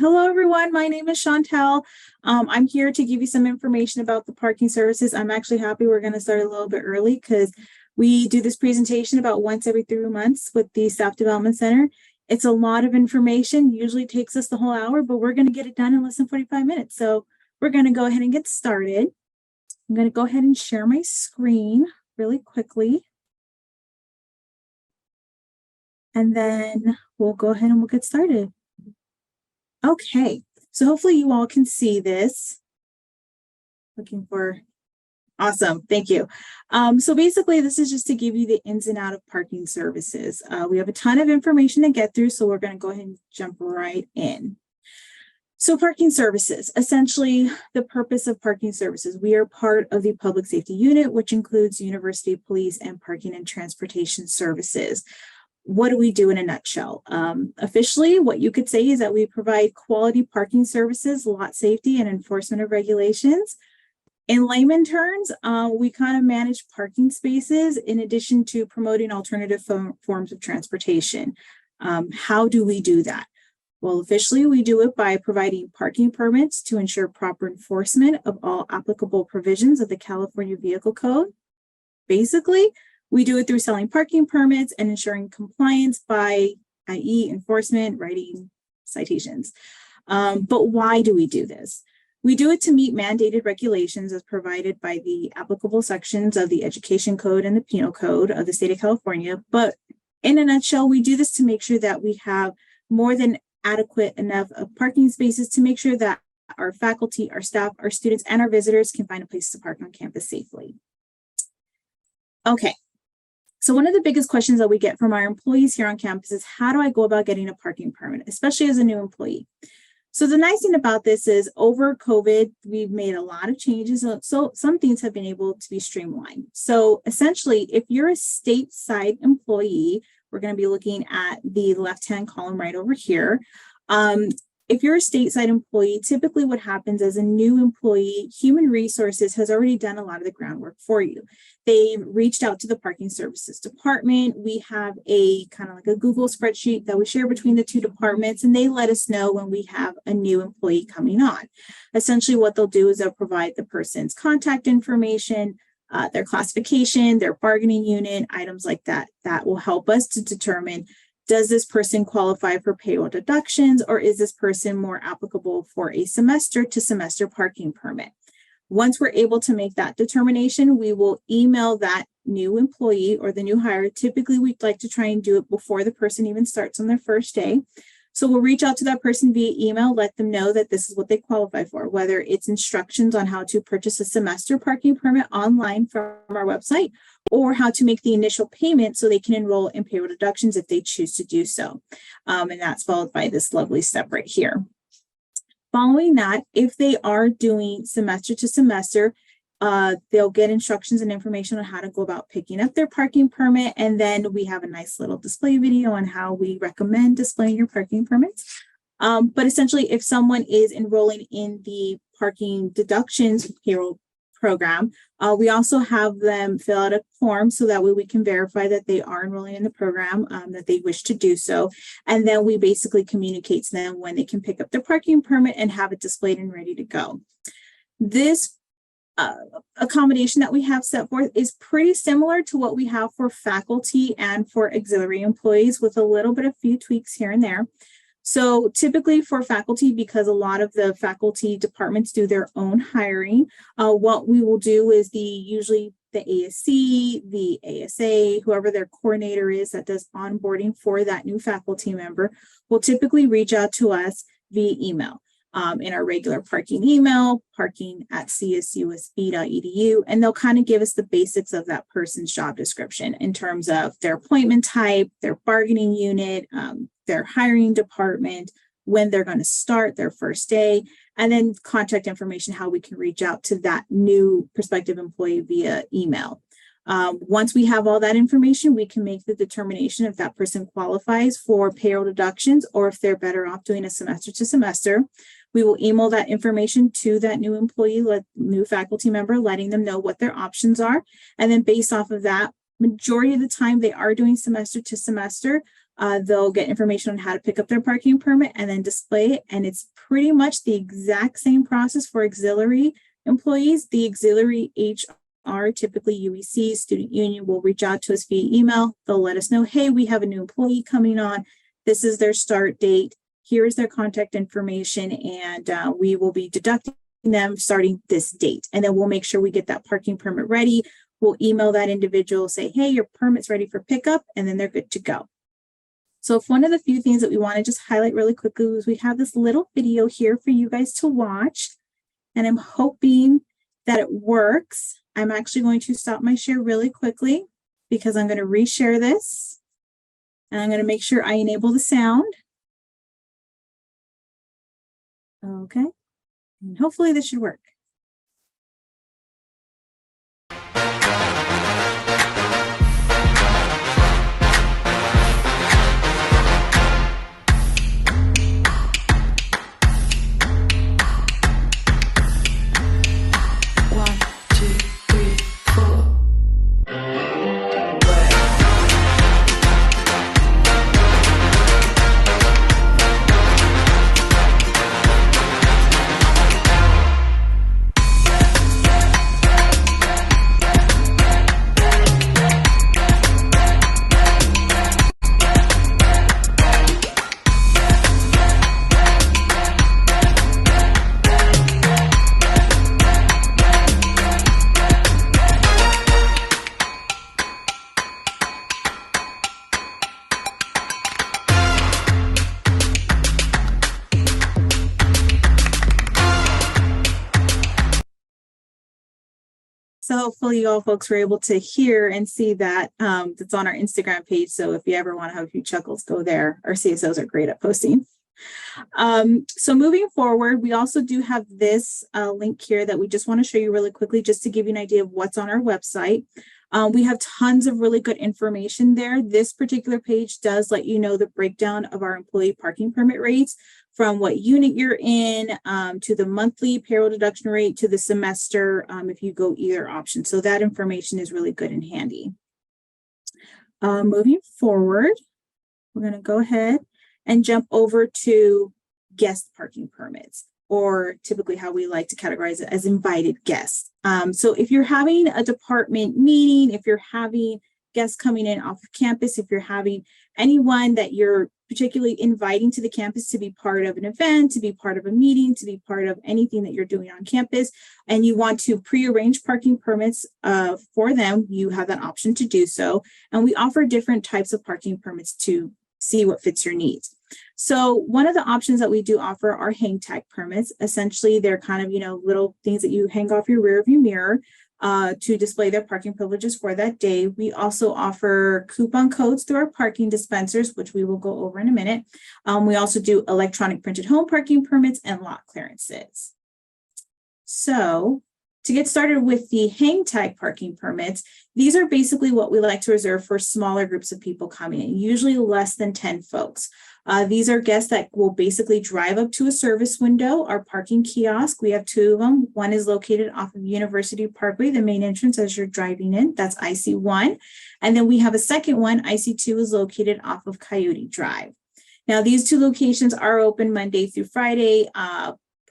Hello, everyone. My name is Chantel. I'm here to give you some information about the parking services. I'm actually happy we're going to start a little bit early because we do this presentation about once every 3 months with the Staff Development Center. It's a lot of information, usually takes us the whole hour, but we're going to get it done in less than 45 minutes. So we're going to go ahead and get started. I'm going to go ahead and share my screen really quickly. And then we'll go ahead and we'll get started. Okay, so hopefully you all can see this. Looking for, awesome, thank you. So basically this is just to give you the ins and out of parking services. We have a ton of information to get through, so we're going to go ahead and jump right in. So parking services, essentially the purpose of parking services. We are part of the public safety unit, which includes university police and parking and transportation services. What do we do in a nutshell? Officially, what you could say is that we provide quality parking services, lot safety, and enforcement of regulations. In layman terms, we kind of manage parking spaces in addition to promoting alternative forms of transportation. How do we do that? Well, officially, we do it by providing parking permits to ensure proper enforcement of all applicable provisions of the California Vehicle Code. Basically, we do it through selling parking permits and ensuring compliance by, i.e., enforcement, writing citations. But why do we do this? We do it to meet mandated regulations as provided by the applicable sections of the Education Code and the Penal Code of the state of California. But in a nutshell, we do this to make sure that we have more than adequate enough of parking spaces to make sure that our faculty, our staff, our students, and our visitors can find a place to park on campus safely. Okay. So one of the biggest questions that we get from our employees here on campus is, how do I go about getting a parking permit, especially as a new employee? So the nice thing about this is over COVID, we've made a lot of changes. So some things have been able to be streamlined. So essentially, if you're a stateside employee, we're going to be looking at the left-hand column right over here. If you're a stateside employee, typically what happens as a new employee, Human Resources has already done a lot of the groundwork for you. They've reached out to the Parking Services Department. We have a kind of like a Google spreadsheet that we share between the two departments, and they let us know when we have a new employee coming on. Essentially, what they'll do is they'll provide the person's contact information, their classification, their bargaining unit, items like that. That will help us to determine, does this person qualify for payroll deductions, or is this person more applicable for a semester to semester parking permit? Once we're able to make that determination, we will email that new employee or the new hire. Typically, we'd like to try and do it before the person even starts on their first day. So we'll reach out to that person via email, let them know that this is what they qualify for, whether it's instructions on how to purchase a semester parking permit online from our website, or how to make the initial payment so they can enroll in payroll deductions if they choose to do so. And that's followed by this lovely step right here. Following that, if they are doing semester to semester, they'll get instructions and information on how to go about picking up their parking permit. And then we have a nice little display video on how we recommend displaying your parking permits. But essentially, if someone is enrolling in the parking deductions payroll program, we also have them fill out a form so that way we can verify that they are enrolling in the program, that they wish to do so. And then we basically communicate to them when they can pick up their parking permit and have it displayed and ready to go. This accommodation that we have set forth is pretty similar to what we have for faculty and for auxiliary employees, with a little bit of few tweaks here and there. So typically for faculty, because a lot of the faculty departments do their own hiring, what we will do is usually the ASC, the ASA, whoever their coordinator is that does onboarding for that new faculty member, will typically reach out to us via email. In our regular parking email, parking@csusb.edu, and they'll kind of give us the basics of that person's job description in terms of their appointment type, their bargaining unit, their hiring department, when they're going to start their first day, and then contact information, how we can reach out to that new prospective employee via email. Once we have all that information, we can make the determination if that person qualifies for payroll deductions or if they're better off doing a semester to semester. We will email that information to that new employee, new faculty member, letting them know what their options are. And then based off of that, majority of the time they are doing semester to semester. They'll get information on how to pick up their parking permit and then display it. And it's pretty much the exact same process for auxiliary employees. The auxiliary HR, typically UEC, student union, will reach out to us via email. They'll let us know, hey, we have a new employee coming on. This is their start date. Here is their contact information, and we will be deducting them starting this date. And then we'll make sure we get that parking permit ready. We'll email that individual, say, hey, your permit's ready for pickup, and then they're good to go. So if one of the few things that we want to just highlight really quickly is we have this little video here for you guys to watch, and I'm hoping that it works. I'm actually going to stop my share really quickly because I'm going to reshare this, and I'm going to make sure I enable the sound. Okay, and hopefully this should work. So hopefully you all folks were able to hear and see that. That's on our Instagram page. So if you ever want to have a few chuckles, go there. Our CSOs are great at posting. So moving forward, we also do have this link here that we just want to show you really quickly, just to give you an idea of what's on our website. We have tons of really good information there. This particular page does let you know the breakdown of our employee parking permit rates, from what unit you're in, to the monthly payroll deduction rate, to the semester, if you go either option. So that information is really good and handy. Moving forward, we're going to go ahead and jump over to guest parking permits, or typically how we like to categorize it as invited guests. So if you're having a department meeting, if you're having guests coming in off of campus, if you're having anyone that you're particularly inviting to the campus to be part of an event, to be part of a meeting, to be part of anything that you're doing on campus, and you want to pre-arrange parking permits for them, you have that option to do so. And we offer different types of parking permits to see what fits your needs. So one of the options that we do offer are hang tag permits. Essentially, they're kind of, little things that you hang off your rear view mirror to display their parking privileges for that day. We also offer coupon codes through our parking dispensers, which we will go over in a minute. We also do electronic printed home parking permits and lot clearances. So to get started with the hang tag parking permits, these are basically what we like to reserve for smaller groups of people coming in, usually less than 10 folks. These are guests that will basically drive up to a service window, our parking kiosk. We have two of them. One is located off of University Parkway, the main entrance as you're driving in. That's IC1. And then we have a second one. IC2 is located off of Coyote Drive. Now, these two locations are open Monday through Friday,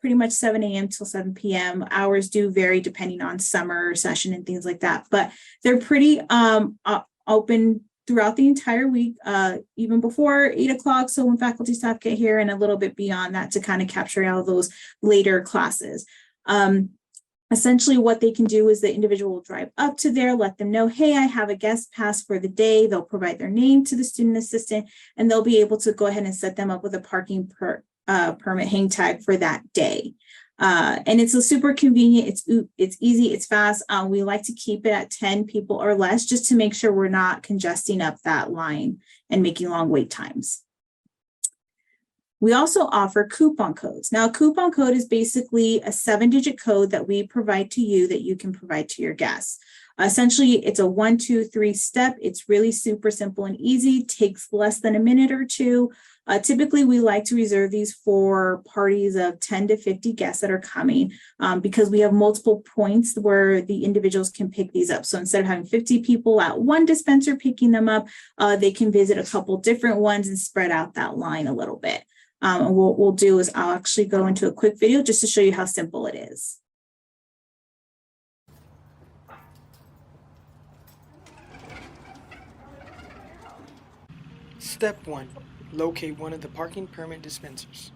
pretty much 7 a.m. till 7 p.m. Hours do vary depending on summer session and things like that, but they're pretty open throughout the entire week, even before 8 o'clock. So when faculty staff get here, and a little bit beyond that to kind of capture all those later classes. Essentially what they can do is the individual will drive up to there, let them know, hey, I have a guest pass for the day. They'll provide their name to the student assistant, and they'll be able to go ahead and set them up with a parking permit hang tag for that day. And it's a super convenient, it's easy, it's fast. We like to keep it at 10 people or less, just to make sure we're not congesting up that line and making long wait times. We also offer coupon codes. Now, a coupon code is basically a 7-digit code that we provide to you that you can provide to your guests. Essentially, it's a 1, 2, 3 step. It's really super simple and easy, takes less than a minute or two. Typically, we like to reserve these for parties of 10 to 50 guests that are coming because we have multiple points where the individuals can pick these up. So instead of having 50 people at one dispenser picking them up, they can visit a couple different ones and spread out that line a little bit. And what we'll do is I'll actually go into a quick video just to show you how simple it is. Step 1. Locate one of the parking permit dispensers.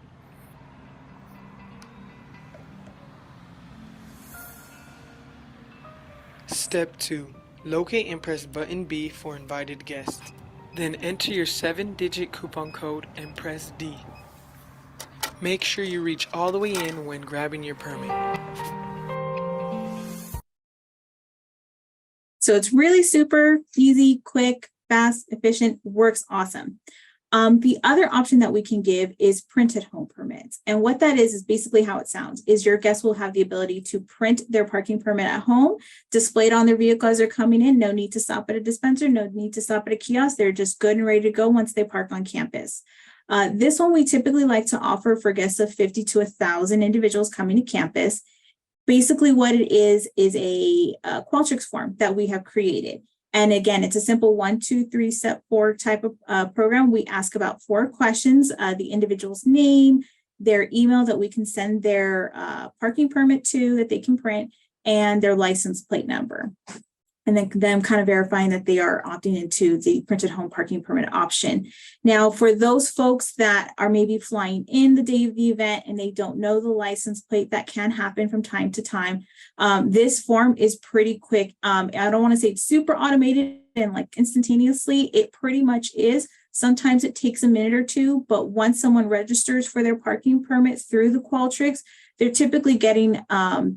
Step 2. Locate and press button B for invited guests. Then enter your 7-digit coupon code and press D. Make sure you reach all the way in when grabbing your permit. So it's really super easy, quick, fast, efficient, works awesome. The other option that we can give is printed home permits. And what that is basically how it sounds, is your guests will have the ability to print their parking permit at home, display it on their vehicle as they're coming in, no need to stop at a dispenser, no need to stop at a kiosk, they're just good and ready to go once they park on campus. This one we typically like to offer for guests of 50 to 1,000 individuals coming to campus. Basically what it is a Qualtrics form that we have created. And again, it's a simple 1, 2, 3, step 4 type of program. We ask about 4 questions, the individual's name, their email that we can send their parking permit to that they can print, and their license plate number. And then them kind of verifying that they are opting into the printed home parking permit option. Now, for those folks that are maybe flying in the day of the event and they don't know the license plate, that can happen from time to time. This form is pretty quick. I don't want to say it's super automated and like instantaneously. It pretty much is. Sometimes it takes a minute or two, but once someone registers for their parking permit through the Qualtrics, they're typically getting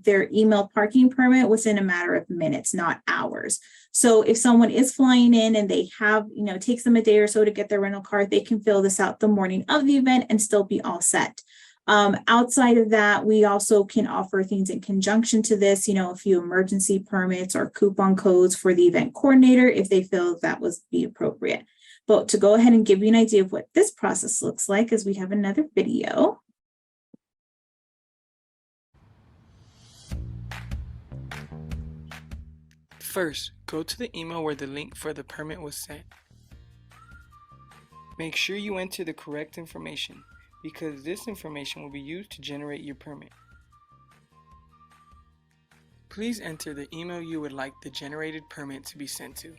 their email parking permit within a matter of minutes, not hours. So if someone is flying in and they have, it takes them a day or so to get their rental car, they can fill this out the morning of the event and still be all set. Outside of that, we also can offer things in conjunction to this, a few emergency permits or coupon codes for the event coordinator if they feel that was be appropriate. But to go ahead and give you an idea of what this process looks like, is we have another video. First, go to the email where the link for the permit was sent. Make sure you enter the correct information, because this information will be used to generate your permit. Please enter the email you would like the generated permit to be sent to.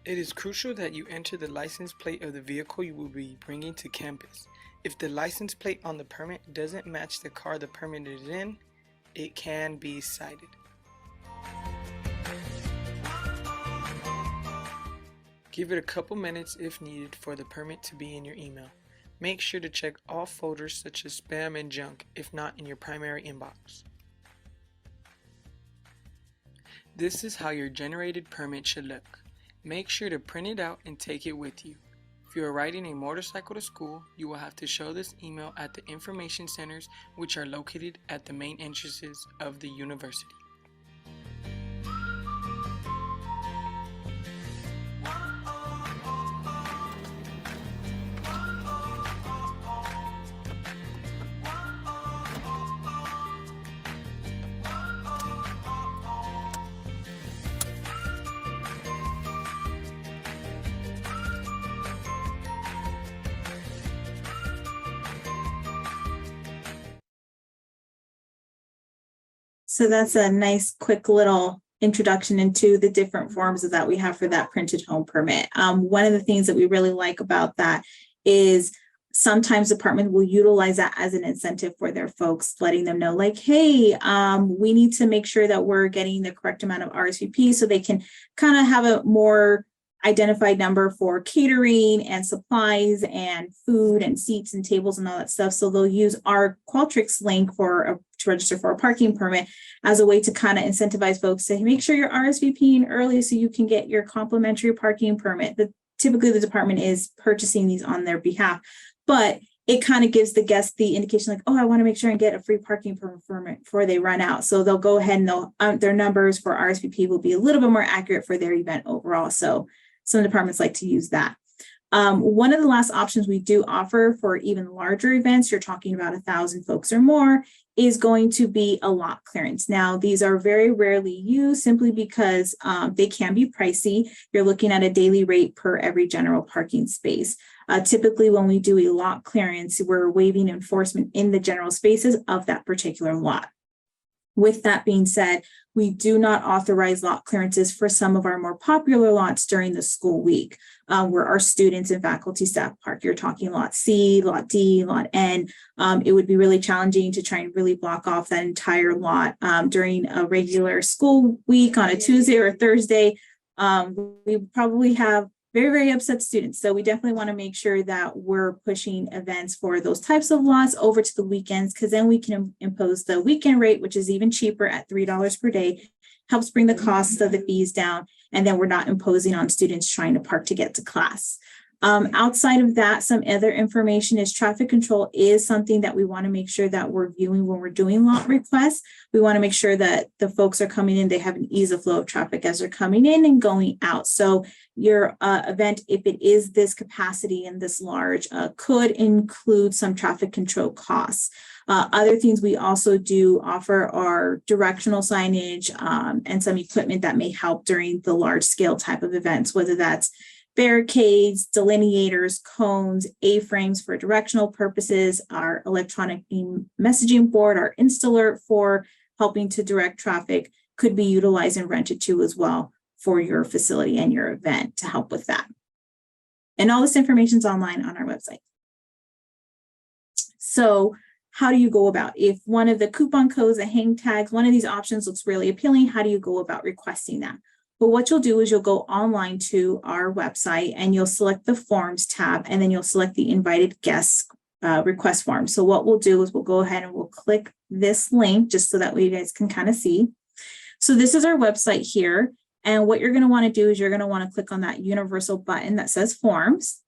It is crucial that you enter the license plate of the vehicle you will be bringing to campus. If the license plate on the permit doesn't match the car the permit is in, it can be cited. Give it a couple minutes if needed for the permit to be in your email. Make sure to check all folders such as spam and junk, if not in your primary inbox. This is how your generated permit should look. Make sure to print it out and take it with you. If you are riding a motorcycle to school, you will have to show this email at the information centers, which are located at the main entrances of the university. So that's a nice, quick little introduction into the different forms that we have for that printed home permit. One of the things that we really like about that is sometimes department will utilize that as an incentive for their folks, letting them know like, hey, we need to make sure that we're getting the correct amount of RSVP so they can kind of have a more identified number for catering and supplies and food and seats and tables and all that stuff. So they'll use our Qualtrics link to register for a parking permit as a way to kind of incentivize folks to make sure you're RSVPing early so you can get your complimentary parking permit. Typically the department is purchasing these on their behalf, but it kind of gives the guests the indication like, oh, I want to make sure and get a free parking permit before they run out. So they'll go ahead and they'll, their numbers for RSVP will be a little bit more accurate for their event overall. So some departments like to use that. One of the last options we do offer for even larger events, you're talking about 1,000 folks or more, is going to be a lot clearance. Now, these are very rarely used simply because they can be pricey. You're looking at a daily rate per every general parking space. Typically, when we do a lot clearance, we're waiving enforcement in the general spaces of that particular lot. With that being said, we do not authorize lot clearances for some of our more popular lots during the school week, where our students and faculty staff park. You're talking lot C, lot D, lot N. It would be really challenging to try and really block off that entire lot during a regular school week on a Tuesday or a Thursday. We probably have very, very upset students. So we definitely want to make sure that we're pushing events for those types of lots over to the weekends, because then we can impose the weekend rate, which is even cheaper at $3 per day, helps bring the cost of the fees down. And then we're not imposing on students trying to park to get to class. Outside of that, some other information is traffic control is something that we want to make sure that we're viewing when we're doing lot requests. We want to make sure that the folks are coming in, they have an ease of flow of traffic as they're coming in and going out. So your event, if it is this capacity and this large, could include some traffic control costs. Other things we also do offer are directional signage and some equipment that may help during the large scale type of events, whether that's barricades, delineators, cones, A-frames for directional purposes, our electronic messaging board, our Instalert for helping to direct traffic could be utilized and rented to as well for your facility and your event to help with that. And all this information is online on our website. So how do you go about, if one of the coupon codes, the hang tags, one of these options looks really appealing, how do you go about requesting that? But what you'll do is you'll go online to our website and you'll select the forms tab, and then you'll select the invited guests request form. So what we'll do is we'll go ahead and we'll click this link just so that way you guys can kind of see. So this is our website here. And what you're going to want to do is you're going to want to click on that universal button that says forms.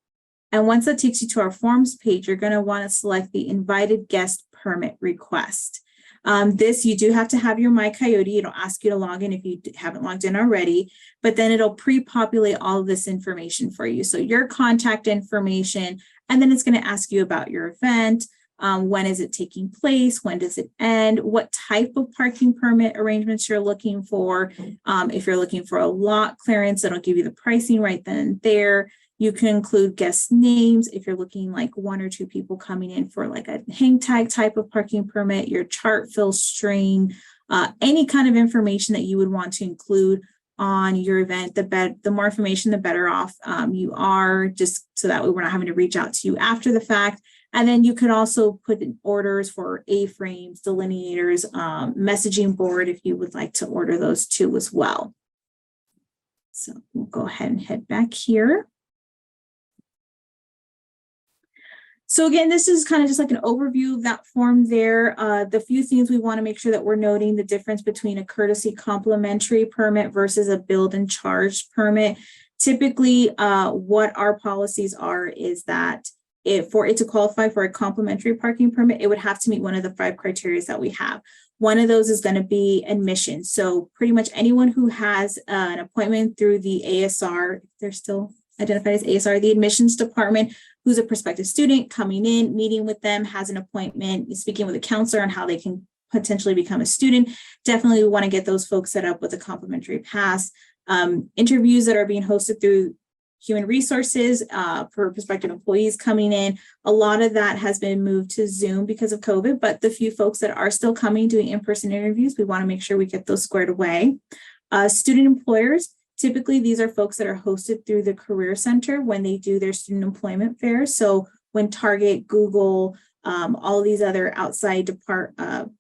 And once that takes you to our forms page, you're going to want to select the invited guest permit request. This, you do have to have your MyCoyote. It'll ask you to log in if you haven't logged in already, but then it'll pre-populate all of this information for you. So your contact information, and then it's going to ask you about your event. When is it taking place? When does it end? What type of parking permit arrangements you're looking for? If you're looking for a lot clearance, it'll give you the pricing right then and there. You can include guest names if you're looking like 1 or 2 people coming in for like a hang tag type of parking permit, your chart fill string, any kind of information that you would want to include on your event. The more information, the better off you are, just so that way we're not having to reach out to you after the fact. And then you could also put in orders for A-frames, delineators, messaging board if you would like to order those too as well. So we'll go ahead and head back here. So again, this is kind of just like an overview of that form there. The few things we want to make sure that we're noting the difference between a courtesy complimentary permit versus a billed and charged permit. Typically, what our policies are is that for it to qualify for a complimentary parking permit, it would have to meet one of the 5 criteria that we have. One of those is going to be admission. So pretty much anyone who has an appointment through the ASR, they're still identified as ASR, the admissions department, who's a prospective student coming in, meeting with them, has an appointment, speaking with a counselor on how they can potentially become a student. Definitely want to get those folks set up with a complimentary pass. Interviews that are being hosted through human resources for prospective employees coming in. A lot of that has been moved to Zoom because of COVID, but the few folks that are still coming doing in-person interviews, we want to make sure we get those squared away. Student employers, typically these are folks that are hosted through the Career Center when they do their student employment fairs. So when Target, Google, all of these other outside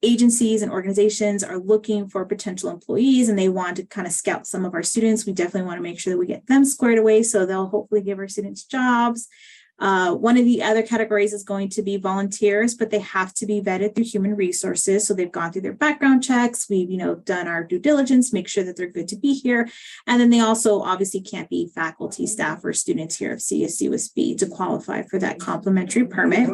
agencies and organizations are looking for potential employees and they want to kind of scout some of our students, we definitely want to make sure that we get them squared away so they'll hopefully give our students jobs. One of the other categories is going to be volunteers, but they have to be vetted through human resources. So they've gone through their background checks. We've, done our due diligence, make sure that they're good to be here. And then they also obviously can't be faculty, staff, or students here of CSUSB to qualify for that complimentary permit.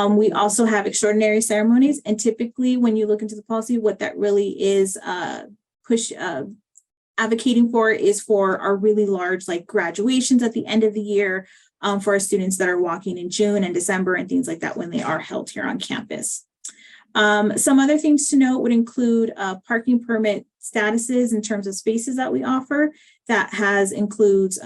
We also have extraordinary ceremonies. And typically when you look into the policy, what that really is advocating for is for our really large like graduations at the end of the year, for our students that are walking in June and December and things like that when they are held here on campus. Some other things to note would include parking permit statuses in terms of spaces that we offer. That includes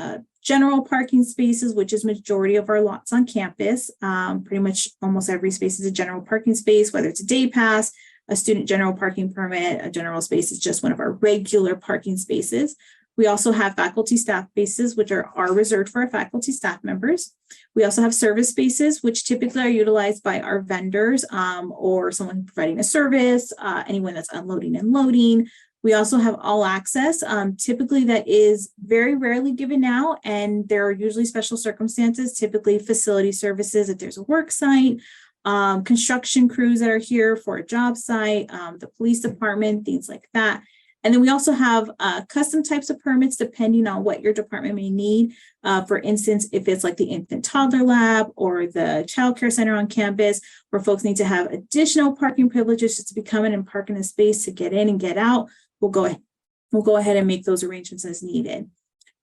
general parking spaces, which is majority of our lots on campus. Pretty much almost every space is a general parking space, whether it's a day pass, a student general parking permit. A general space is just one of our regular parking spaces. We also have faculty staff spaces, which are reserved for our faculty staff members. We also have service spaces, which typically are utilized by our vendors or someone providing a service, anyone that's unloading and loading. We also have all access. Typically that is very rarely given out, and there are usually special circumstances, typically facility services if there's a work site, construction crews that are here for a job site, the police department, things like that. And then we also have custom types of permits depending on what your department may need. For instance, if it's like the infant toddler lab or the child care center on campus, where folks need to have additional parking privileges just to be coming and park in a space to get in and get out, we'll go ahead and make those arrangements as needed.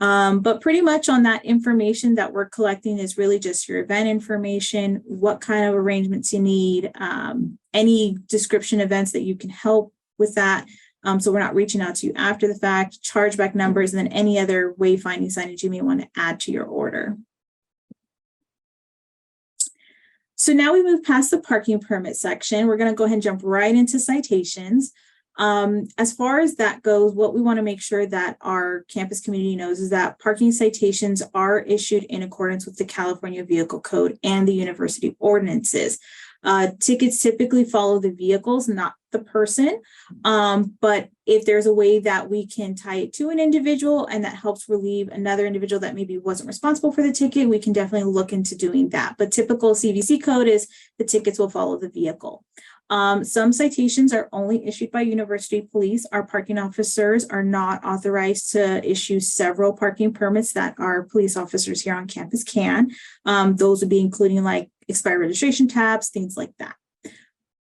But pretty much on that information that we're collecting is really just your event information, what kind of arrangements you need, any description events that you can help with that. So we're not reaching out to you after the fact, chargeback numbers, and then any other wayfinding signage you may want to add to your order. So now we move past the parking permit section. We're going to go ahead and jump right into citations. As far as that goes, what we want to make sure that our campus community knows is that parking citations are issued in accordance with the California Vehicle Code and the university ordinances. Tickets typically follow the vehicles, not the person. But if there's a way that we can tie it to an individual and that helps relieve another individual that maybe wasn't responsible for the ticket, we can definitely look into doing that. But typical CVC code is the tickets will follow the vehicle. Some citations are only issued by university police. Our parking officers are not authorized to issue several parking permits that our police officers here on campus can. Those would be including like expired registration tabs, things like that.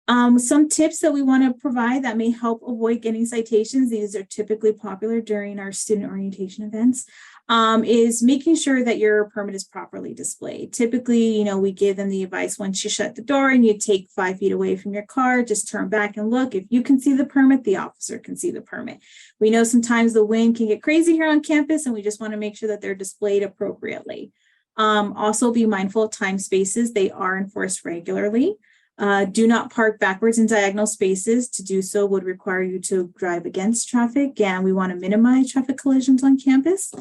Some tips that we want to provide that may help avoid getting citations, these are typically popular during our student orientation events, is making sure that your permit is properly displayed. Typically, we give them the advice once you shut the door and you take 5 feet away from your car, just turn back and look. If you can see the permit, the officer can see the permit. We know sometimes the wind can get crazy here on campus, and we just want to make sure that they're displayed appropriately. Also be mindful of time spaces. They are enforced regularly. Do not park backwards in diagonal spaces. To do so would require you to drive against traffic, and we want to minimize traffic collisions on campus.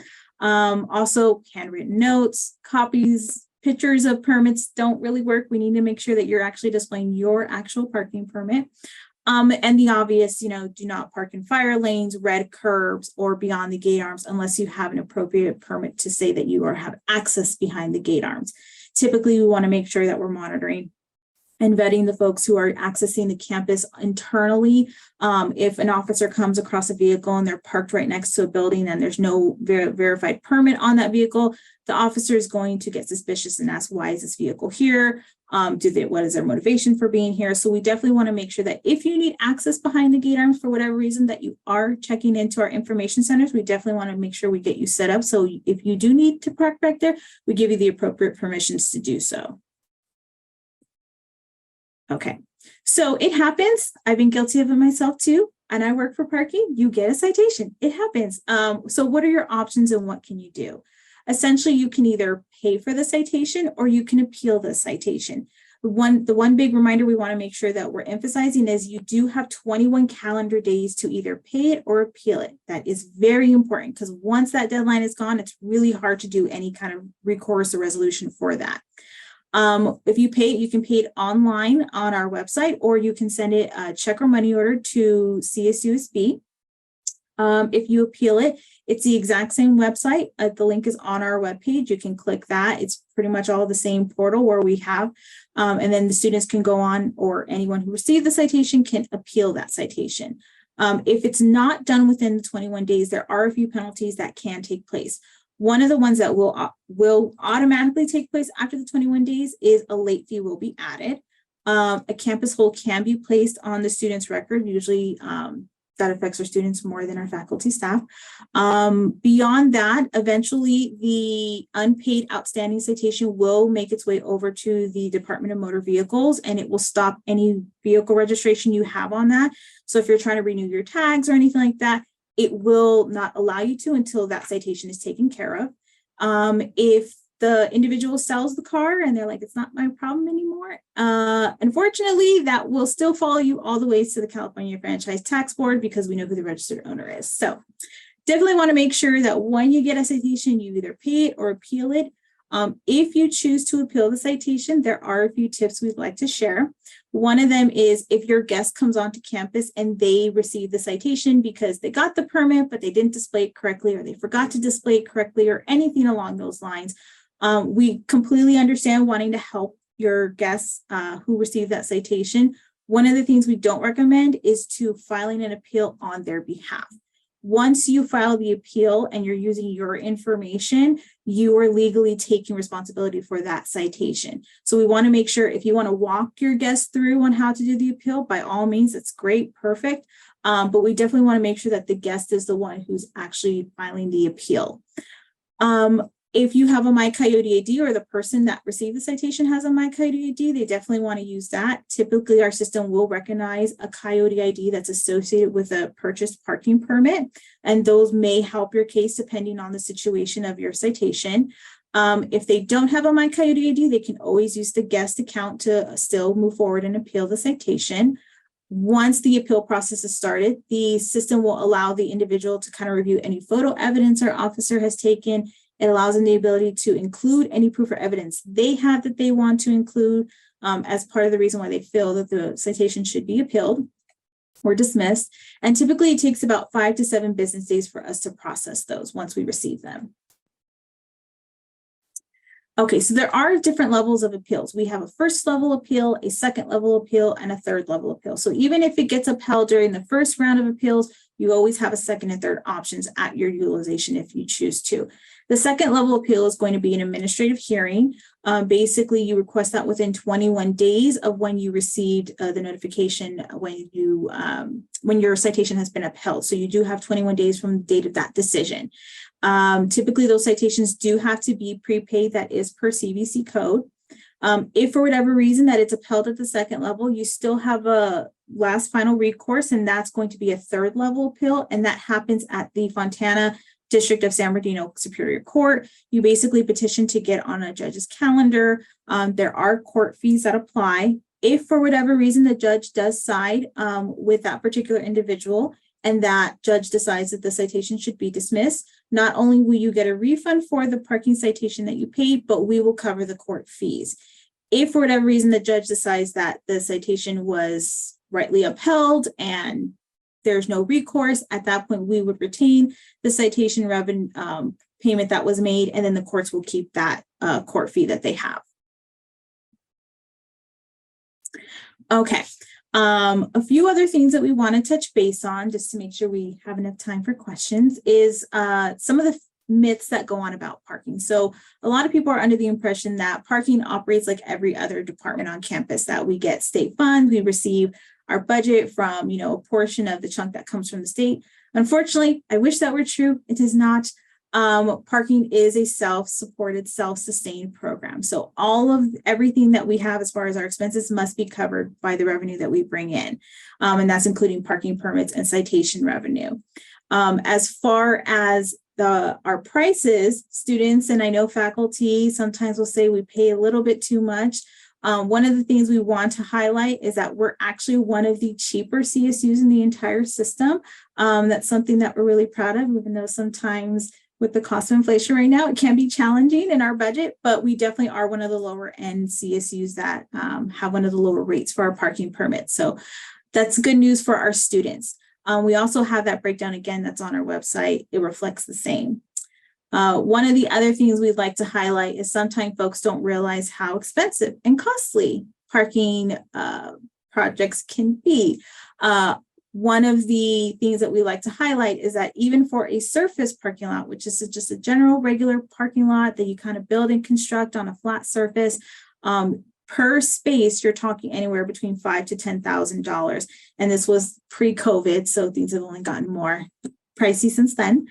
Also, handwritten notes, copies, pictures of permits don't really work. We need to make sure that you're actually displaying your actual parking permit. And the obvious, do not park in fire lanes, red curbs, or beyond the gate arms unless you have an appropriate permit to say that you have access behind the gate arms. Typically, we want to make sure that we're monitoring and vetting the folks who are accessing the campus internally. If an officer comes across a vehicle and they're parked right next to a building and there's no verified permit on that vehicle, the officer is going to get suspicious and ask, why is this vehicle here? What is their motivation for being here? So we definitely want to make sure that if you need access behind the gate arms for whatever reason, that you are checking into our information centers. We definitely want to make sure we get you set up. So if you do need to park back there, we give you the appropriate permissions to do so. Okay, so it happens. I've been guilty of it myself too. And I work for parking. You get a citation. It happens. So what are your options and what can you do? Essentially, you can either pay for the citation or you can appeal the citation. The one big reminder we want to make sure that we're emphasizing is you do have 21 calendar days to either pay it or appeal it. That is very important because once that deadline is gone, it's really hard to do any kind of recourse or resolution for that. If you pay it, you can pay it online on our website, or you can send it a check or money order to CSUSB. If you appeal it, it's the exact same website. The link is on our webpage. You can click that. It's pretty much all the same portal where we have, and then the students can go on, or anyone who received the citation can appeal that citation. If it's not done within the 21 days, there are a few penalties that can take place. One of the ones that will automatically take place after the 21 days is a late fee will be added. A campus hold can be placed on the student's record. Usually that affects our students more than our faculty staff. Beyond that, eventually the unpaid outstanding citation will make its way over to the Department of Motor Vehicles, and it will stop any vehicle registration you have on that. So if you're trying to renew your tags or anything like that, it will not allow you to until that citation is taken care of. If the individual sells the car and they're like, it's not my problem anymore, unfortunately, that will still follow you all the way to the California Franchise Tax Board, because we know who the registered owner is. So definitely want to make sure that when you get a citation, you either pay it or appeal it. If you choose to appeal the citation, there are a few tips we'd like to share. One of them is if your guest comes onto campus and they receive the citation because they got the permit, but they didn't display it correctly, or they forgot to display it correctly, or anything along those lines, we completely understand wanting to help your guests who received that citation. One of the things we don't recommend is to filing an appeal on their behalf. Once you file the appeal and you're using your information, you are legally taking responsibility for that citation. So we want to make sure, if you want to walk your guests through on how to do the appeal, by all means, it's great, perfect. But we definitely want to make sure that the guest is the one who's actually filing the appeal. If you have a MyCoyote ID, or the person that received the citation has a MyCoyote ID, they definitely want to use that. Typically, our system will recognize a Coyote ID that's associated with a purchased parking permit, and those may help your case depending on the situation of your citation. If they don't have a MyCoyote ID, they can always use the guest account to still move forward and appeal the citation. Once the appeal process is started, the system will allow the individual to kind of review any photo evidence our officer has taken. It allows them the ability to include any proof or evidence they have that they want to include as part of the reason why they feel that the citation should be appealed or dismissed. And typically it takes about 5 to 7 business days for us to process those once we receive them. Okay, so there are different levels of appeals. We have a first level appeal, a second level appeal, and a third level appeal. So even if it gets upheld during the first round of appeals, you always have a second and third options at your utilization if you choose to. The second level appeal is going to be an administrative hearing. Basically, you request that within 21 days of when you received the notification when your citation has been upheld. So you do have 21 days from the date of that decision. Typically, those citations do have to be prepaid. That is per CVC code. If for whatever reason that it's upheld at the second level, you still have a last final recourse, and that's going to be a third level appeal, and that happens at the Fontana District of San Bernardino Superior Court. You basically petition to get on a judge's calendar. There are court fees that apply. If for whatever reason the judge does side with that particular individual, and that judge decides that the citation should be dismissed, not only will you get a refund for the parking citation that you paid, but we will cover the court fees. If for whatever reason the judge decides that the citation was rightly upheld and there's no recourse, at that point we would retain the citation revenue payment that was made, and then the courts will keep that court fee that they have. Okay. A few other things that we want to touch base on, just to make sure we have enough time for questions, is some of the myths that go on about parking. So a lot of people are under the impression that parking operates like every other department on campus, that we get state funds, we receive our budget from, a portion of the chunk that comes from the state. Unfortunately, I wish that were true. It is not. Parking is a self-supported, self-sustained program. So everything that we have as far as our expenses must be covered by the revenue that we bring in. And that's including parking permits and citation revenue. As far as our prices, students, and I know faculty sometimes will say we pay a little bit too much. One of the things we want to highlight is that we're actually one of the cheaper CSUs in the entire system. That's something that we're really proud of, even though sometimes with the cost of inflation right now, it can be challenging in our budget, but we definitely are one of the lower end CSUs that have one of the lower rates for our parking permits. So that's good news for our students. We also have that breakdown again, that's on our website. It reflects the same. One of the other things we'd like to highlight is sometimes folks don't realize how expensive and costly parking projects can be. One of the things that we like to highlight is that even for a surface parking lot, which is just a general regular parking lot that you kind of build and construct on a flat surface, per space, you're talking anywhere between $5,000 to $10,000. And this was pre-COVID, so things have only gotten more pricey since then.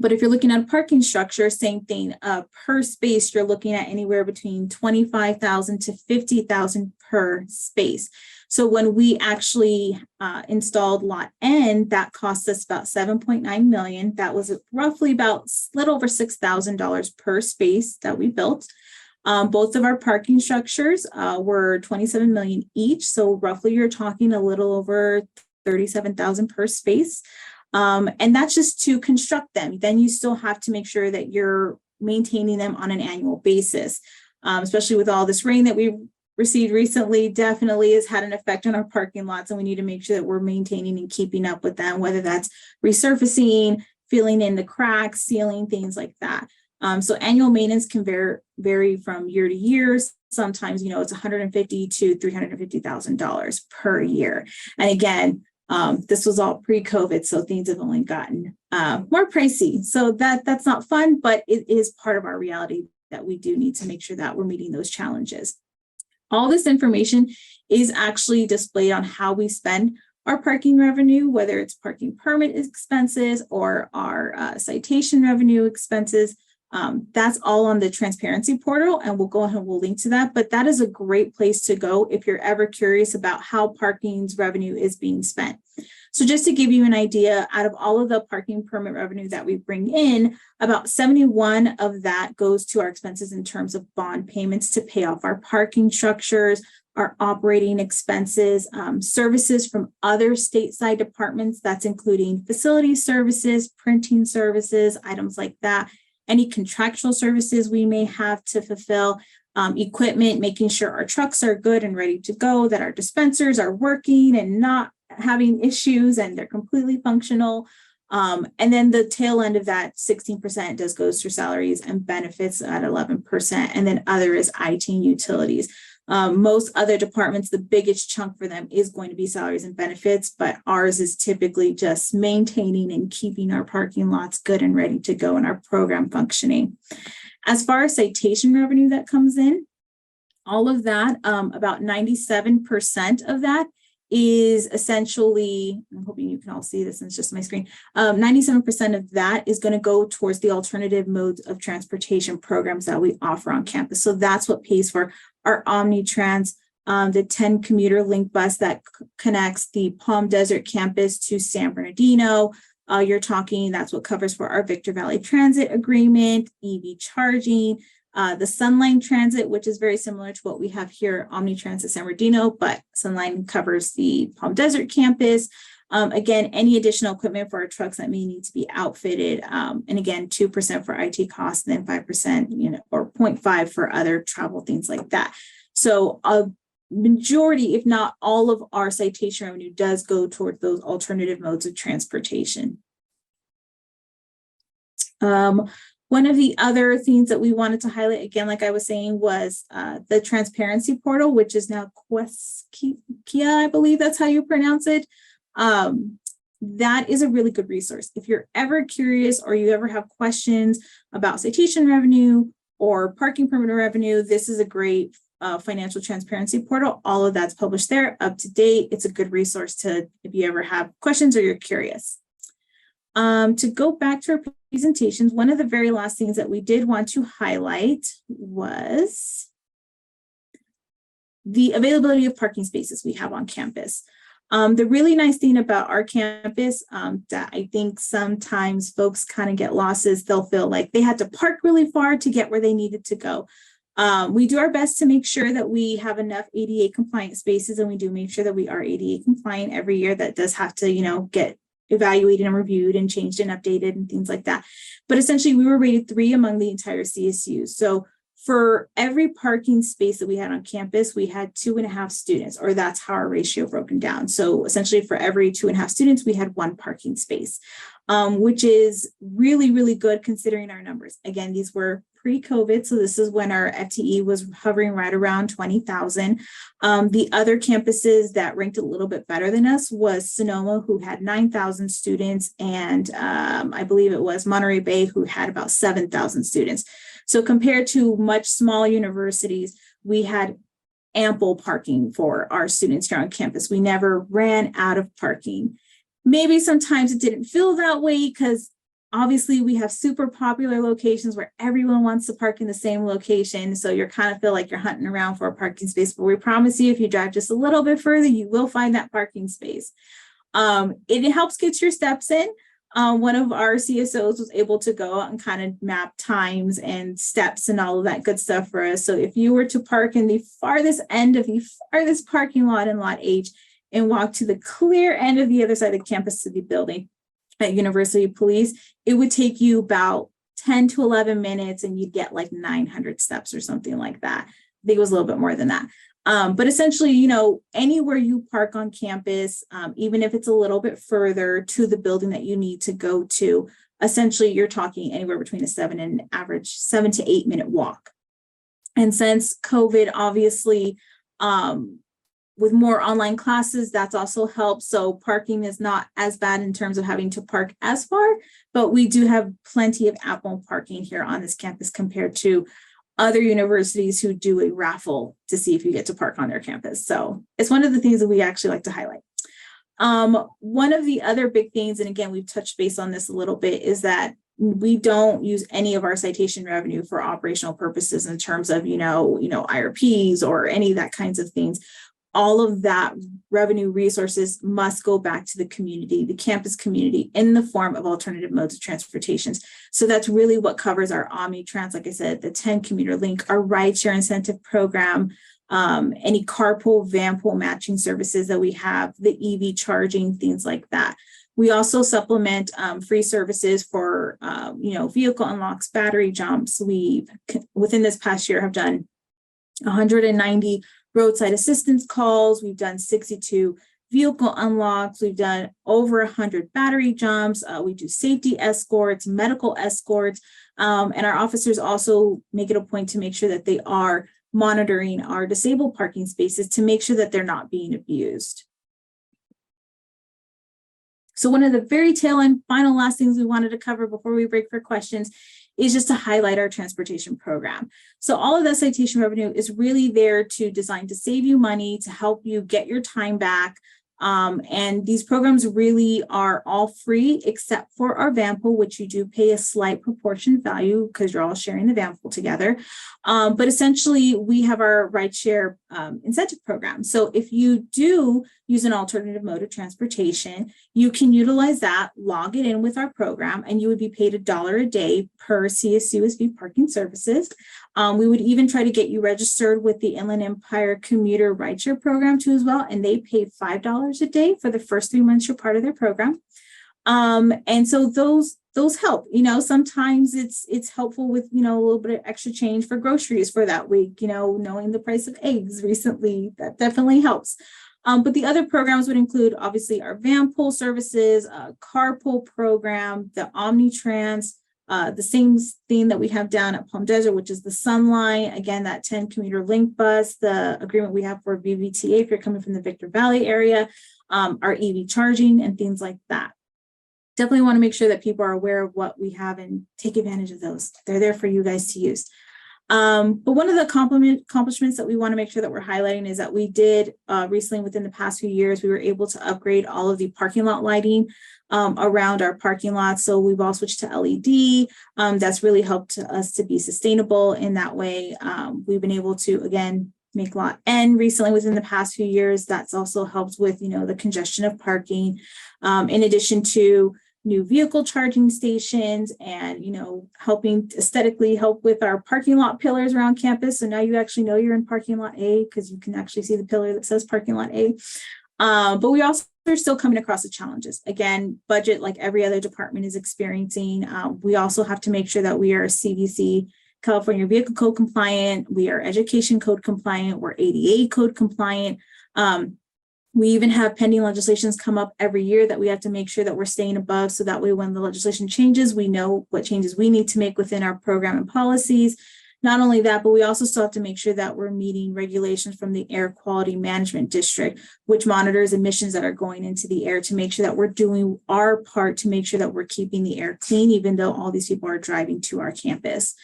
But if you're looking at a parking structure, same thing, per space, you're looking at anywhere between $25,000 to $50,000 per space. So when we actually installed Lot N, that cost us about $7.9 million. That was roughly about a little over $6,000 per space that we built. Both of our parking structures were $27 million each. So roughly you're talking a little over $37,000 per space. And that's just to construct them. Then you still have to make sure that you're maintaining them on an annual basis, especially with all this rain that we've received recently. Definitely has had an effect on our parking lots, and we need to make sure that we're maintaining and keeping up with them, whether that's resurfacing, filling in the cracks, sealing, things like that. So annual maintenance can vary from year to year. Sometimes, it's $150,000 to $350,000 per year. And again, this was all pre-COVID, so things have only gotten more pricey. So that's not fun, but it is part of our reality that we do need to make sure that we're meeting those challenges. All this information is actually displayed on how we spend our parking revenue, whether it's parking permit expenses or our citation revenue expenses. That's all on the transparency portal, and we'll go ahead and we'll link to that. But that is a great place to go if you're ever curious about how parking's revenue is being spent. So just to give you an idea, out of all of the parking permit revenue that we bring in, about 71 of that goes to our expenses in terms of bond payments to pay off our parking structures, our operating expenses, services from other stateside departments. That's including facility services, printing services, items like that. Any contractual services we may have to fulfill, equipment, making sure our trucks are good and ready to go, that our dispensers are working and not having issues and they're completely functional. And then the tail end of that 16% does goes through salaries and benefits at 11%. And then other is IT and utilities. Most other departments, the biggest chunk for them is going to be salaries and benefits, but ours is typically just maintaining and keeping our parking lots good and ready to go and our program functioning. As far as citation revenue that comes in, all of that, about 97% of that is essentially, I'm hoping you can all see this, and it's just my screen, 97% of that is going to go towards the alternative modes of transportation programs that we offer on campus. So that's what pays for our Omnitrans, the 10 commuter link bus that connects the Palm Desert campus to San Bernardino. You're talking, that's what covers for our Victor Valley Transit agreement, EV charging, the Sunline Transit, which is very similar to what we have here, Omnitrans at San Bernardino, but Sunline covers the Palm Desert campus. Again, any additional equipment for our trucks that may need to be outfitted. And again, 2% for IT costs, and then 5%, or 0.5 for other travel, things like that. So a majority, if not all of our citation revenue does go towards those alternative modes of transportation. One of the other things that we wanted to highlight, again, like I was saying, was the transparency portal, which is now Queskia, I believe that's how you pronounce it. That is a really good resource. If you're ever curious or you ever have questions about citation revenue or parking permit revenue, this is a great financial transparency portal. All of that's published there, up to date. It's a good resource to, if you ever have questions or you're curious. To go back to our presentations, one of the very last things that we did want to highlight was the availability of parking spaces we have on campus. The really nice thing about our campus that I think sometimes folks kind of get lost is they'll feel like they had to park really far to get where they needed to go. We do our best to make sure that we have enough ADA compliant spaces, and we do make sure that we are ADA compliant every year. That does have to, get evaluated and reviewed and changed and updated and things like that. But essentially, we were rated 3 among the entire CSU. So For every parking space that we had on campus, we had 2.5 students, or that's how our ratio broken down. So essentially for every 2.5 students, we had 1 parking space, which is really, really good considering our numbers. Again, these were pre-COVID, so this is when our FTE was hovering right around 20,000. The other campuses that ranked a little bit better than us was Sonoma, who had 9,000 students, and I believe it was Monterey Bay, who had about 7,000 students. So compared to much smaller universities, we had ample parking for our students here on campus. We never ran out of parking. Maybe sometimes it didn't feel that way because obviously we have super popular locations where everyone wants to park in the same location. So you're kind of feel like you're hunting around for a parking space, but we promise you, if you drive just a little bit further, you will find that parking space. It helps get your steps in. One of our CSOs was able to go out and kind of map times and steps and all of that good stuff for us. So if you were to park in the farthest end of the farthest parking lot in Lot H and walk to the clear end of the other side of the campus to the building at University Police, it would take you about 10 to 11 minutes and you'd get like 900 steps or something like that. I think it was a little bit more than that. But essentially, you know, anywhere you park on campus, even if it's a little bit further to the building that you need to go to, essentially you're talking anywhere between an average 7 to 8 minute walk. And since COVID, obviously, with more online classes, that's also helped. So parking is not as bad in terms of having to park as far, but we do have plenty of ample parking here on this campus compared to other universities who do a raffle to see if you get to park on their campus. So it's one of the things that we actually like to highlight. One of the other big things, and again, we've touched base on this a little bit, is that we don't use any of our citation revenue for operational purposes in terms of, IRPs or any of that kinds of things. All of that revenue resources must go back to the community, the campus community, in the form of alternative modes of transportations. So that's really what covers our OmniTrans, like I said, the 10 commuter link, our rideshare incentive program, any carpool, vanpool matching services that we have, the EV charging, things like that. We also supplement free services for, vehicle unlocks, battery jumps. We, within this past year, have done 190 roadside assistance calls. We've done 62 vehicle unlocks. We've done over 100 battery jumps. We do safety escorts, medical escorts, and our officers also make it a point to make sure that they are monitoring our disabled parking spaces to make sure that they're not being abused. So one of the very tail end, final last things we wanted to cover before we break for questions is just to highlight our transportation program. So all of that citation revenue is really there to design to save you money, to help you get your time back. And these programs really are all free except for our vanpool, which you do pay a slight proportion value because you're all sharing the vanpool together. But essentially, we have our rideshare incentive program. So if you do use an alternative mode of transportation, you can utilize that, log it in with our program, and you would be paid $1 a day per CSUSB parking services. We would even try to get you registered with the Inland Empire Commuter Rideshare Program too as well, and they pay $5 a day for the first 3 months you're part of their program. And so those help. Sometimes it's helpful with a little bit of extra change for groceries for that week. Knowing the price of eggs recently, that definitely helps. But the other programs would include obviously our vanpool services, carpool program, the OmniTrans. The same thing that we have down at Palm Desert, which is the Sunline, again, that 10 commuter link bus, the agreement we have for VVTA if you're coming from the Victor Valley area, our EV charging and things like that. Definitely want to make sure that people are aware of what we have and take advantage of those. They're there for you guys to use. But one of the accomplishments that we want to make sure that we're highlighting is that we did recently, within the past few years, we were able to upgrade all of the parking lot lighting around our parking lots. So we've all switched to LED. That's really helped us to be sustainable in that way. We've been able to, again, make lot N recently within the past few years. That's also helped with, the congestion of parking, in addition to new vehicle charging stations and, helping aesthetically help with our parking lot pillars around campus. So now you actually know you're in parking lot A because you can actually see the pillar that says parking lot A. But we also are still coming across the challenges. Again, budget, like every other department is experiencing. We also have to make sure that we are CVC California Vehicle Code compliant. We are Education Code compliant. We're ADA Code compliant. We even have pending legislations come up every year that we have to make sure that we're staying above. So that way, when the legislation changes, we know what changes we need to make within our program and policies. Not only that, but we also still have to make sure that we're meeting regulations from the Air Quality Management District, which monitors emissions that are going into the air, to make sure that we're doing our part to make sure that we're keeping the air clean, even though all these people are driving to our campus.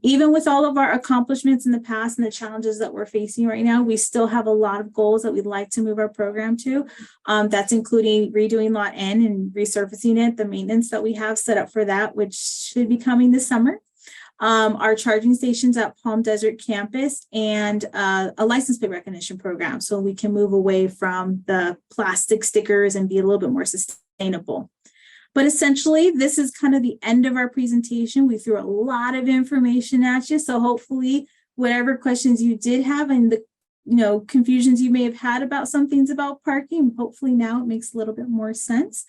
Even with all of our accomplishments in the past and the challenges that we're facing right now, we still have a lot of goals that we'd like to move our program to. That's including redoing Lot N and resurfacing it, the maintenance that we have set up for that, which should be coming this summer. Our charging stations at Palm Desert campus, and a license plate recognition program, so we can move away from the plastic stickers and be a little bit more sustainable. But essentially, this is kind of the end of our presentation. We threw a lot of information at you, so hopefully whatever questions you did have and the confusions you may have had about some things about parking, hopefully now it makes a little bit more sense.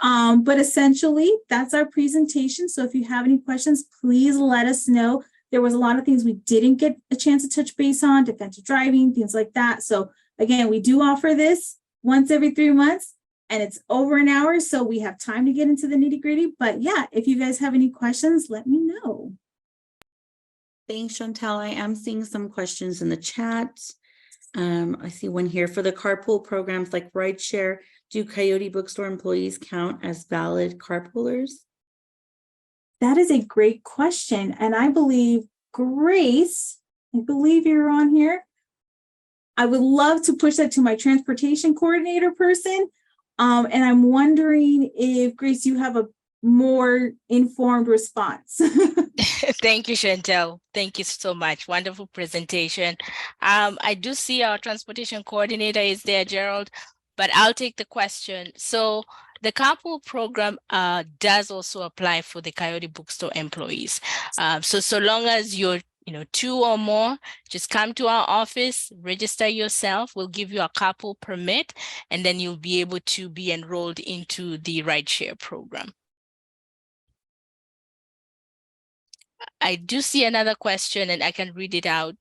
But essentially, that's our presentation. So if you have any questions, please let us know. There was a lot of things we didn't get a chance to touch base on, defensive driving, things like that. So again, we do offer this once every 3 months, and it's over an hour, so we have time to get into the nitty-gritty. But yeah, if you guys have any questions, let me know. Thanks, Chantel. I am seeing some questions in the chat. I see one here. For the carpool programs like rideshare, do Coyote Bookstore employees count as valid carpoolers? That is a great question. And I believe Grace, I believe you're on here. I would love to push that to my transportation coordinator person. And I'm wondering if, Grace, you have a more informed response. Thank you, Chantel. Thank you so much. Wonderful presentation. I do see our transportation coordinator is there, Gerald, but I'll take the question. So the carpool program does also apply for the Coyote Bookstore employees. So long as you're 2 or more, just come to our office, register yourself. We'll give you a carpool permit, and then you'll be able to be enrolled into the rideshare program. I do see another question, and I can read it out.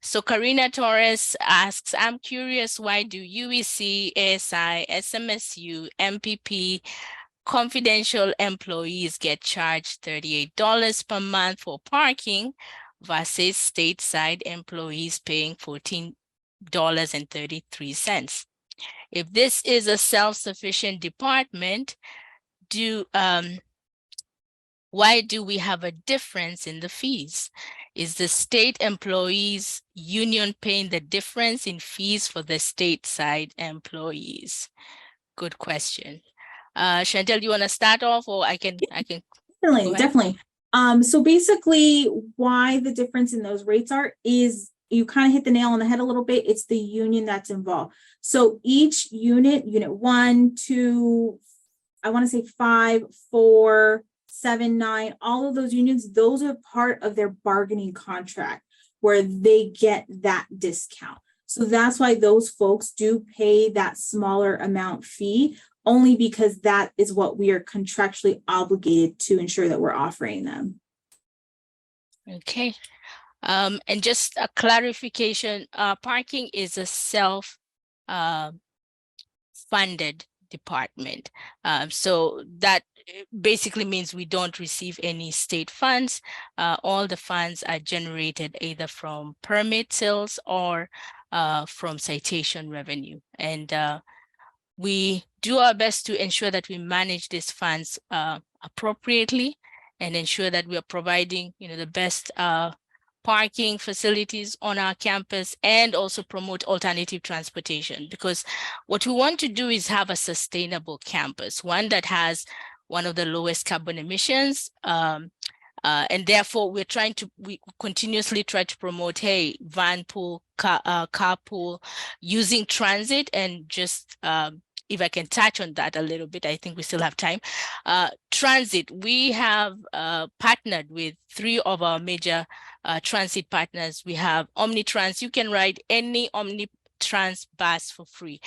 So Karina Torres asks, I'm curious, why do UEC, ASI, SMSU, MPP, confidential employees get charged $38 per month for parking versus stateside employees paying $14.33? If this is a self-sufficient department, why do we have a difference in the fees? Is the state employees union paying the difference in fees for the stateside employees? Good question. Chantel, do you want to start off, or I can? Definitely. So basically, why the difference in those rates is you kind of hit the nail on the head a little bit. It's the union that's involved. So each unit 1, 2, I want to say 5, 4, 7, 9, all of those unions, those are part of their bargaining contract where they get that discount. So that's why those folks do pay that smaller amount fee, only because that is what we are contractually obligated to ensure that we're offering them. Okay. And just a clarification, parking is a self-funded department. So that basically means we don't receive any state funds. All the funds are generated either from permit sales or from citation revenue. And we do our best to ensure that we manage these funds appropriately and ensure that we are providing the best parking facilities on our campus, and also promote alternative transportation, because what we want to do is have a sustainable campus, one that has one of the lowest carbon emissions. And therefore, we continuously try to promote, hey, van pool, carpool, using transit. And just if I can touch on that a little bit, I think we still have time. Transit, we have partnered with 3 of our major transit partners. We have Omnitrans. You can ride any Omnitrans bus for free.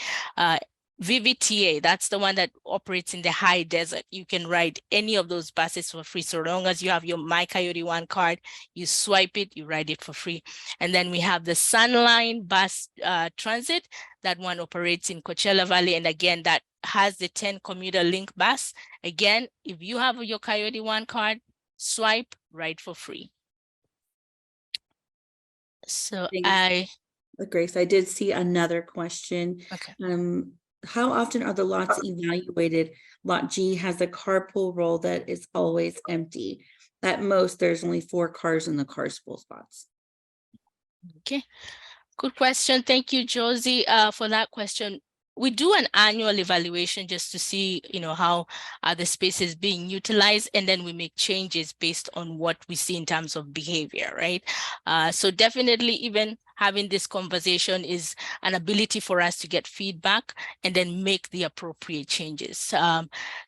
VVTA, that's the one that operates in the high desert. You can ride any of those buses for free. So long as you have your My Coyote One card, you swipe it, you ride it for free. And then we have the Sunline Bus Transit. That one operates in Coachella Valley. And again, that has the 10 commuter link bus. Again, if you have your Coyote One card, swipe, ride for free. So Thanks. Grace, I did see another question. Okay. How often are the lots evaluated? Lot G has a carpool roll that is always empty. At most, there's only 4 cars in the car spool spots. Okay, good question. Thank you, Josie, for that question. We do an annual evaluation just to see, how the space is being utilized, and then we make changes based on what we see in terms of behavior, right? So definitely, even having this conversation is an ability for us to get feedback and then make the appropriate changes.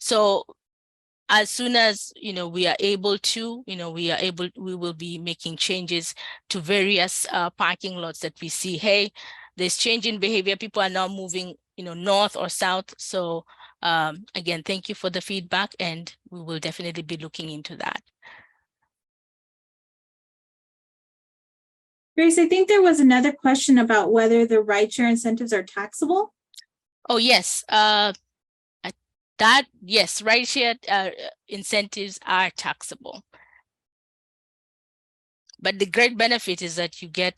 So as soon as we are able to, we will be making changes to various parking lots that we see. Hey, there's change in behavior. People are now moving, north or south. So again, thank you for the feedback, and we will definitely be looking into that. Grace, I think there was another question about whether the rideshare incentives are taxable. Oh, yes. Yes, rideshare incentives are taxable. But the great benefit is that you get,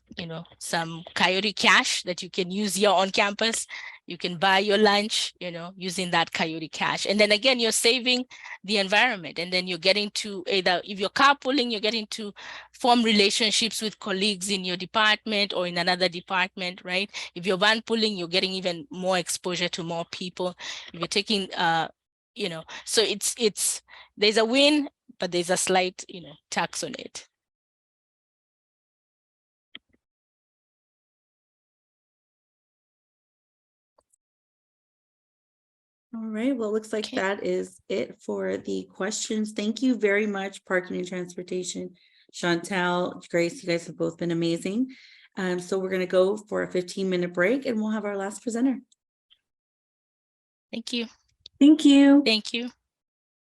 some Coyote Cash that you can use here on campus. You can buy your lunch, using that Coyote Cash. And then again, you're saving the environment. And then you're getting to either, if you're carpooling, you're getting to form relationships with colleagues in your department or in another department, right? If you're van pooling, you're getting even more exposure to more people. If you're taking, so it's there's a win, but there's a slight, tax on it. All right, well, looks like that is it for the questions. Thank you very much, Parking and Transportation. Chantel, Grace, you guys have both been amazing. So we're going to go for a 15-minute break, and we'll have our last presenter. Thank you. Thank you. Thank you.